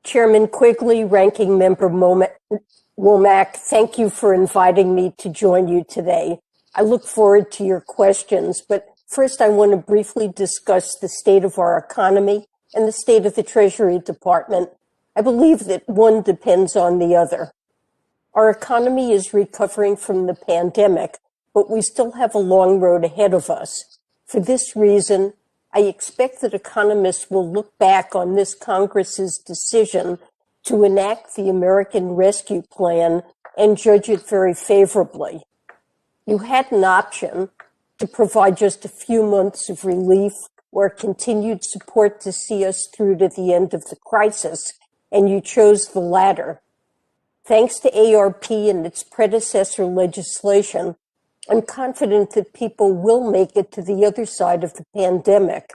Chairman Quigley, Ranking Member Womack, thank you for inviting me to join you today. I look forward to your questions, but first I want to briefly discuss the state of our economy and the state of the Treasury Department. I believe that one depends on the other. Our economy is recovering from the pandemic, but we still have a long road ahead of us. For this reason, I expect that economists will look back on this Congress's decision to enact the American Rescue Plan and judge it very favorably. You had an option to provide just a few months of relief or continued support to see us through to the end of the crisis, and you chose the latter. Thanks to ARP and its predecessor legislation, I'm confident that people will make it to the other side of the pandemic.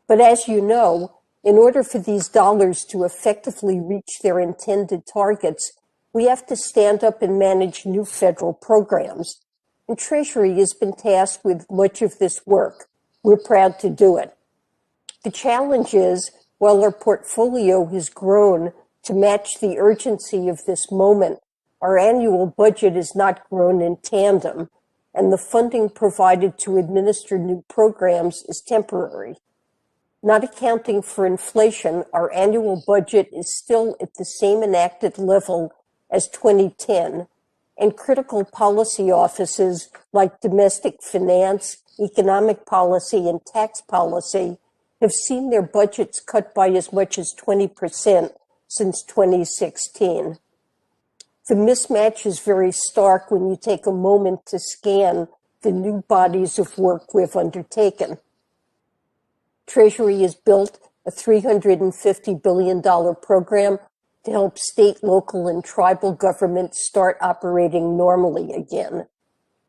But as you know, in order for these dollars to effectively reach their intended targets, we have to stand up and manage new federal programs. And Treasury has been tasked with much of this work. We're proud to do it. The challenge is, while our portfolio has grown to match the urgency of this moment, our annual budget has not grown in tandem, and the funding provided to administer new programs is temporary. Not accounting for inflation, our annual budget is still at the same enacted level as 2010, and critical policy offices like domestic finance, economic policy, and tax policy have seen their budgets cut by as much as 20% since 2016. The mismatch is very stark when you take a moment to scan the new bodies of work we've undertaken. Treasury has built a $350 billion program to help state, local, and tribal governments start operating normally again.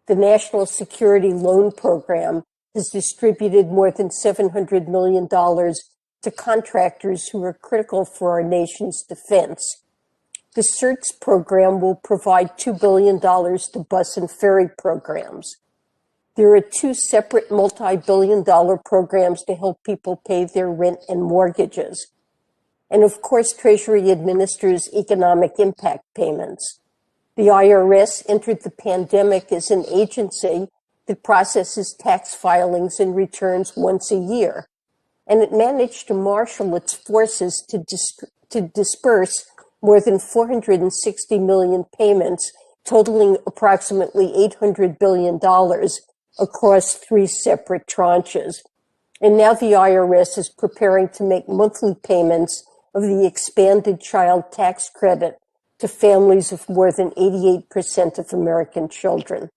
The National Security Loan Program has distributed more than $700 million to contractors who are critical for our nation's defense. The CERTS program will provide $2 billion to bus and ferry programs. There are two separate multi-billion-dollar programs to help people pay their rent and mortgages. And of course, Treasury administers economic impact payments. The IRS entered the pandemic as an agency that processes tax filings and returns once a year, and it managed to marshal its forces to disperse more than 460 million payments, totaling approximately $800 billion across 3 separate tranches. And now the IRS is preparing to make monthly payments of the expanded child tax credit to families of more than 88% of American children.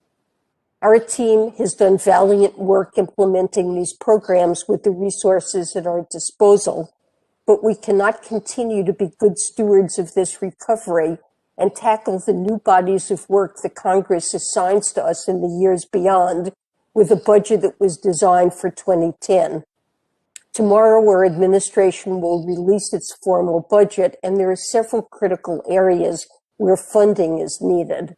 Our team has done valiant work implementing these programs with the resources at our disposal, but we cannot continue to be good stewards of this recovery and tackle the new bodies of work that Congress assigns to us in the years beyond with a budget that was designed for 2010. Tomorrow, our administration will release its formal budget, and there are several critical areas where funding is needed.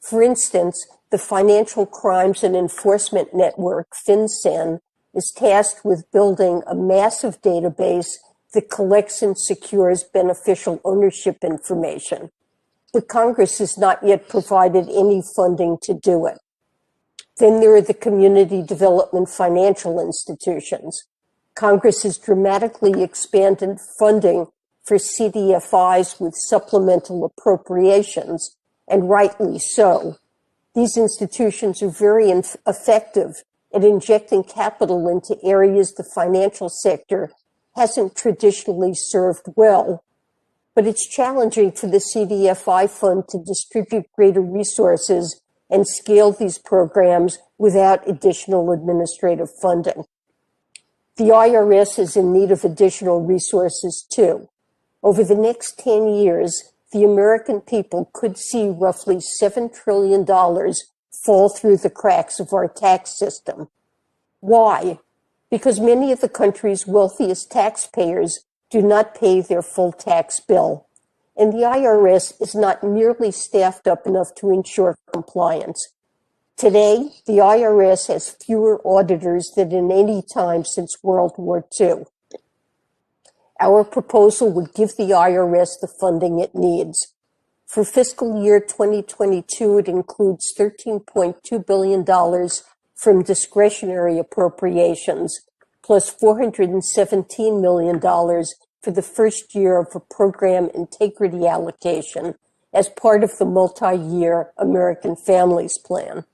For instance, the Financial Crimes and Enforcement Network, FinCEN, is tasked with building a massive database that collects and secures beneficial ownership information. But Congress has not yet provided any funding to do it. Then there are the community development financial institutions. Congress has dramatically expanded funding for CDFIs with supplemental appropriations, and rightly so. These institutions are very effective at injecting capital into areas the financial sector hasn't traditionally served well. But it's challenging for the CDFI fund to distribute greater resources and scale these programs without additional administrative funding. The IRS is in need of additional resources too. Over the next 10 years, the American people could see roughly $7 trillion fall through the cracks of our tax system. Why? Because many of the country's wealthiest taxpayers do not pay their full tax bill, and the IRS is not nearly staffed up enough to ensure compliance. Today, the IRS has fewer auditors than in any time since World War II. Our proposal would give the IRS the funding it needs. For fiscal year 2022, it includes $13.2 billion from discretionary appropriations, plus $417 million for the first year of a program integrity allocation as part of the multi-year American Families Plan.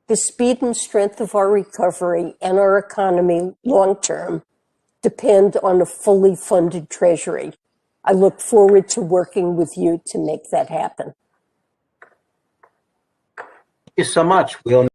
The speed and strength of our recovery and our economy long-term depend on a fully funded Treasury. I look forward to working with you to make that happen. Thank you so much. We'll